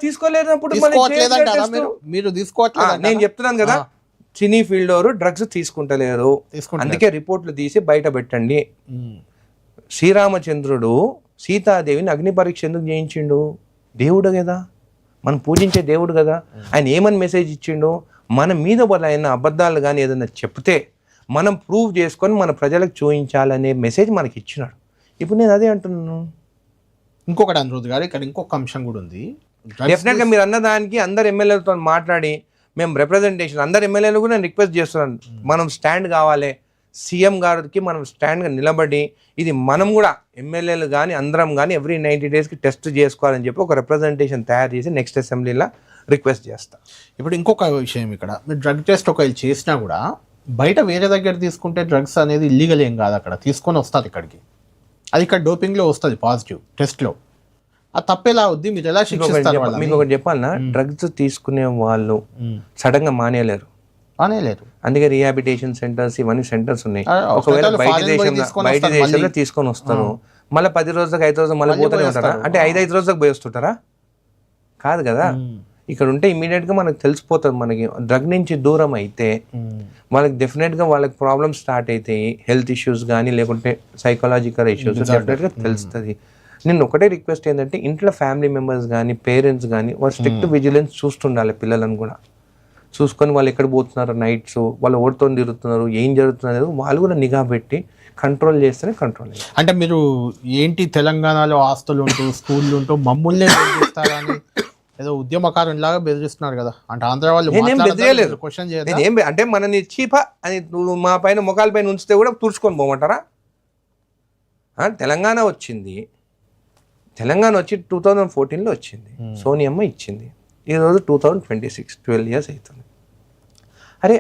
తీసుకోలేనప్పుడు మీరు తీసుకోవట్లేదు. నేను చెప్తున్నాను కదా, సినీ ఫీల్డ్ వారు డ్రగ్స్ తీసుకుంటలేరు, అందుకే రిపోర్ట్లు తీసి బయట పెట్టండి. శ్రీరామచంద్రుడు సీతాదేవిని అగ్ని పరీక్ష ఎందుకు చేయించిండు? దేవుడు కదా, మనం పూజించే దేవుడు కదా. ఆయన ఏమని మెసేజ్ ఇచ్చిండు? మన మీద ఆయన అబద్ధాలు కానీ ఏదైనా చెప్తే మనం ప్రూవ్ చేసుకొని మన ప్రజలకు చూపించాలనే మెసేజ్ మనకి ఇచ్చినాడు. ఇప్పుడు నేను అదే అంటున్నాను. ఇంకొకటి అనిరుద్ధ్ గారు, ఇక్కడ ఇంకొక అంశం కూడా ఉంది. డెఫినెట్గా మీరు అన్నదానికి అందరు ఎమ్మెల్యేలతో మాట్లాడి మేము రిప్రజెంటేషన్, అందరు ఎమ్మెల్యేలు కూడా నేను రిక్వెస్ట్ చేస్తున్నాను, మనం స్టాండ్ కావాలి. సీఎం గారికి మనం స్టాండ్గా నిలబడి ఇది మనం కూడా ఎమ్మెల్యేలు కానీ అందరం కానీ ఎవ్రీ 90 daysకి టెస్ట్ చేసుకోవాలని చెప్పి ఒక రిప్రజెంటేషన్ తయారు చేసి నెక్స్ట్ అసెంబ్లీలో రిక్వెస్ట్ చేస్తాం. ఇప్పుడు ఇంకొక విషయం, ఇక్కడ మీరు డ్రగ్ టెస్ట్ ఒకవేళ చేసినా కూడా బయట వేరే దగ్గర తీసుకుంటే డ్రగ్స్ అనేది ఇల్లీగల్ ఏం కాదు, అక్కడ తీసుకొని వస్తుంది ఇక్కడికి, అది ఇక్కడ డోపింగ్లో వస్తుంది పాజిటివ్ టెస్ట్లో. అది తప్పేలా అవుద్ది, మీరు ఎలా శిక్షిస్తారు? మీకు ఒకటి చెప్పాలన్నా, డ్రగ్స్ తీసుకునే వాళ్ళు సడన్గా మానేయలేరు. అందుకే రిహాబిటేషన్ సెంటర్స్ ఇవన్నీ సెంటర్స్ ఉన్నాయి. ఒకవేళ బయట దేశంలో తీసుకొని వస్తారు, మళ్ళీ 10 రోజులకు 5 రోజులు మళ్ళీ పోతూనే ఉంటారా? అంటే 5 రోజులకు పోయి వస్తుంటారా? కాదు కదా. ఇక్కడ ఉంటే ఇమీడియట్గా మనకు తెలిసిపోతుంది. మనకి డ్రగ్ నుంచి దూరం అయితే వాళ్ళకి డెఫినెట్గా వాళ్ళకి ప్రాబ్లమ్స్ స్టార్ట్ అవుతాయి, హెల్త్ ఇష్యూస్ కానీ లేకుంటే సైకలాజికల్ ఇష్యూస్ డెఫినెట్గా తెలుస్తుంది. నేను ఒకటే రిక్వెస్ట్ ఏంటంటే, ఇంట్లో ఫ్యామిలీ మెంబర్స్ కానీ పేరెంట్స్ కానీ వాళ్ళు స్ట్రిక్ట్ విజిలెన్స్ చూస్తుండాలి. పిల్లలను కూడా చూసుకొని వాళ్ళు ఎక్కడ పోతున్నారు, నైట్స్ వాళ్ళు ఓటుతో తిరుగుతున్నారు, ఏం జరుగుతున్నారు వాళ్ళు కూడా నిఘా పెట్టి కంట్రోల్ చేస్తేనే కంట్రోల్. అంటే మీరు ఏంటి తెలంగాణలో ఆస్తులు ఉంటూ స్కూళ్ళు ఉంటూ మమ్మల్ని బెదిరిస్తారని ఏదో ఉద్యమకారులాగా బెదిరిస్తున్నారు కదా, అంటే ఆంధ్ర వాళ్ళు క్వశ్చన్ చేయలేదు. అంటే మనని చీపా అని నువ్వు మా పైన ముఖాల పైన ఉంచితే కూడా తుడుచుకొని పోమంటారా? తెలంగాణ వచ్చింది, తెలంగాణ వచ్చి 2014లో వచ్చింది, సోనియమ్మ ఇచ్చింది. ఈరోజు 2026, 12 years అవుతుంది. అరే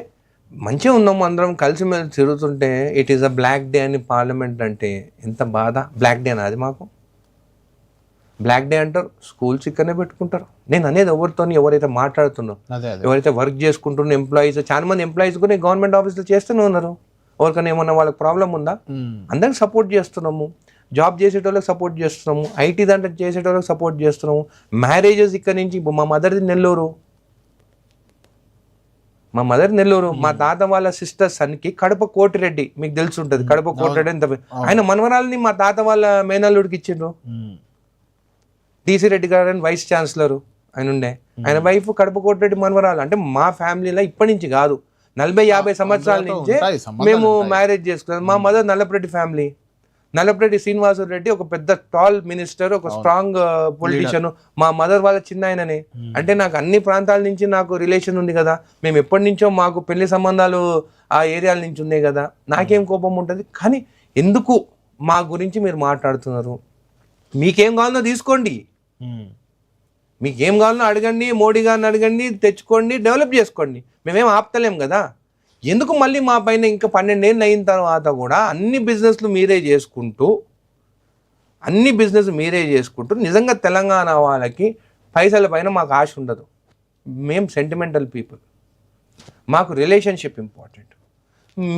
మంచిగా ఉన్నాము, అందరం కలిసిమెలిసి తిరుగుతుంటే it is a black day అని పార్లమెంట్ అంటే ఎంత బాధ. బ్లాక్ డే అది మాకు బ్లాక్ డే అంటారు, స్కూల్స్ ఇక్కడనే పెట్టుకుంటారు. నేను అనేది ఎవరైతే మాట్లాడుతున్నారో, ఎవరైతే వర్క్ చేసుకుంటున్న ఎంప్లాయీస్, చాలా మంది ఎంప్లాయీస్ కూడా గవర్నమెంట్ ఆఫీసులు చేస్తూనే ఉన్నారు. ఎవరికైనా ఏమన్నా వాళ్ళకి ప్రాబ్లం ఉందా? అందరికి సపోర్ట్ చేస్తున్నాము, జాబ్ చేసేటోళ్ళకి సపోర్ట్ చేస్తున్నాము, ఐటీ దాంట్లో చేసేటోళ్ళకి సపోర్ట్ చేస్తున్నాము. మ్యారేజెస్ ఇక్కడ నుంచి మా మదర్ది నెల్లూరు, మా తాత వాళ్ళ సిస్టర్ సన్కి కడప కోటిరెడ్డి, మీకు తెలిసి ఉంటుంది కడప కోటిరెడ్డి ఎంత, ఆయన మనవరాలని మా తాత వాళ్ళ మేనల్లుడికి ఇచ్చిండ్రు. టీసీ రెడ్డి గారు అని వైస్ ఛాన్సలర్ ఆయన ఉండే, ఆయన వైఫ్ కడప కోటిరెడ్డి మనవరాలు. అంటే మా ఫ్యామిలీలో ఇప్పటి నుంచి కాదు, 40-50 సంవత్సరాల నుంచే మేము మ్యారేజ్ చేసుకున్నాం. మా మదర్ నల్లపరెడ్డి ఫ్యామిలీ, నల్లపరెడ్డి శ్రీనివాసరెడ్డి ఒక పెద్ద టాల్ మినిస్టర్, ఒక స్ట్రాంగ్ పొలిటీషియన్. మా మదర్ వాళ్ళ చిన్న ఆయననే. అంటే నాకు అన్ని ప్రాంతాల నుంచి నాకు రిలేషన్ ఉంది కదా, మేము ఎప్పటి నుంచో మాకు పెళ్లి సంబంధాలు ఆ ఏరియాల నుంచి ఉన్నాయి కదా, నాకేం కోపం ఉంటుంది. కానీ ఎందుకు మా గురించి మీరు మాట్లాడుతున్నారు? మీకేం కావాలో తీసుకోండి, మీకేం కావాలో అడగండి, మోడీ గారిని అడగండి, తెచ్చుకోండి, డెవలప్ చేసుకోండి, మేమేం ఆపుతలేం కదా. ఎందుకు మళ్ళీ మా పైన ఇంకా 12 ఏళ్ళు అయిన తర్వాత కూడా అన్ని బిజినెస్ మీరే చేసుకుంటూ నిజంగా తెలంగాణ వాళ్ళకి పైసల పైన మాకు ఆశ ఉండదు. మేము సెంటిమెంటల్ పీపుల్, మాకు రిలేషన్షిప్ ఇంపార్టెంట్.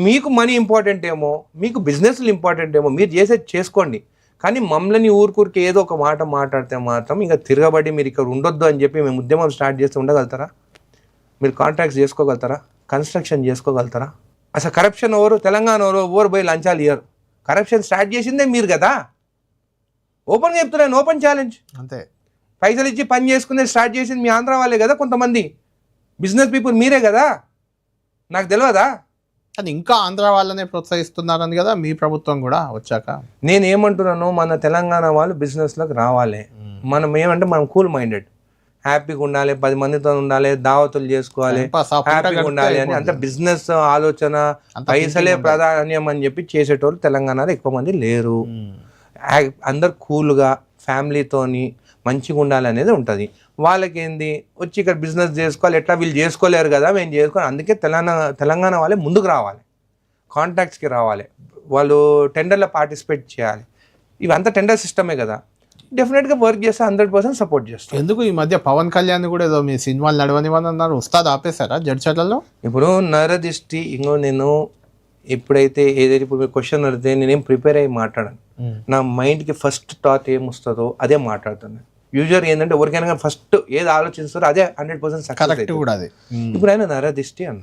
మీకు మనీ ఇంపార్టెంట్ ఏమో, మీకు బిజినెస్లు ఇంపార్టెంట్ ఏమో, మీరు చేసుకోండి. కానీ మమ్మల్ని ఊరికి ఏదో ఒక మాట మాట్లాడితే మాత్రం ఇంకా తిరగబడి మీరు ఇక్కడ ఉండొద్దు అని చెప్పి మేము ఉద్యమం స్టార్ట్ చేస్తే ఉండగలుగుతారా? మీరు కాంట్రాక్ట్స్ చేసుకోగలుగుతారా? కన్స్ట్రక్షన్ చేసుకోగలుగుతారా? అసలు కరప్షన్ తెలంగాణ ఓవర్ పోయి లంచాలు ఇయ్యరు. కరప్షన్ స్టార్ట్ చేసిందే మీరు కదా. ఓపెన్గా చెప్తున్నాను, ఓపెన్ ఛాలెంజ్. అంతే, పైసలు ఇచ్చి పని చేసుకునే స్టార్ట్ చేసింది మీ ఆంధ్ర వాళ్ళే కదా, కొంతమంది బిజినెస్ పీపుల్ మీరే కదా, నాకు తెలియదా? అది ఇంకా ఆంధ్ర వాళ్ళనే ప్రోత్సహిస్తున్నారని కదా మీ ప్రభుత్వం కూడా వచ్చాక. నేను ఏమంటున్నాను, మన తెలంగాణ వాళ్ళు బిజినెస్లోకి రావాలి. మనం ఏమంటే మనం కూల్ మైండెడ్, హ్యాపీగా ఉండాలి, 10 మందితో ఉండాలి, దావతులు చేసుకోవాలి, హ్యాపీగా ఉండాలి అని. అంటే బిజినెస్ ఆలోచన, పైసలే ప్రాధాన్యం అని చెప్పి చేసేటోళ్ళు తెలంగాణలో ఎక్కువ మంది లేరు. అందరు కూల్గా ఫ్యామిలీతోని మంచిగా ఉండాలి అనేది ఉంటుంది. వాళ్ళకి ఏంది వచ్చి ఇక్కడ బిజినెస్ చేసుకోవాలి, ఎట్లా వీళ్ళు చేసుకోలేరు కదా, మేము చేసుకోవాలి. అందుకే తెలంగాణ వాళ్ళే ముందుకు రావాలి, కాంట్రాక్ట్స్కి రావాలి, వాళ్ళు టెండర్లో పార్టిసిపేట్ చేయాలి. ఇవంతా టెండర్ సిస్టమే కదా, డెఫినెట్గా వర్క్ చేస్తే 100% సపోర్ట్ చేస్తాం. ఎందుకు ఈ మధ్య పవన్ కళ్యాణ్ కూడా ఏదో మీ సినిమాలు నడవనివని అన్నారు, ఉస్తాద్ ఆపేశారా జడ్చర్లలో? ఇప్పుడు నరదిష్టి నేను ఎప్పుడైతే ఏదైతే ఇప్పుడు మీరు క్వశ్చన్ అడిగితే నేనేం ప్రిపేర్ అయ్యి మాట్లాడాను, నా మైండ్కి ఫస్ట్ థాట్ ఏమొస్తుందో అదే మాట్లాడుతున్నాను. యూజర్ ఏంటంటే ఎవరికైనా ఫస్ట్ ఏది ఆలోచిస్తారో అదే 100% సక్సెస్ కరెక్ట్ కూడా అది ఇప్పుడు ఆయన నరదిష్టి అన్న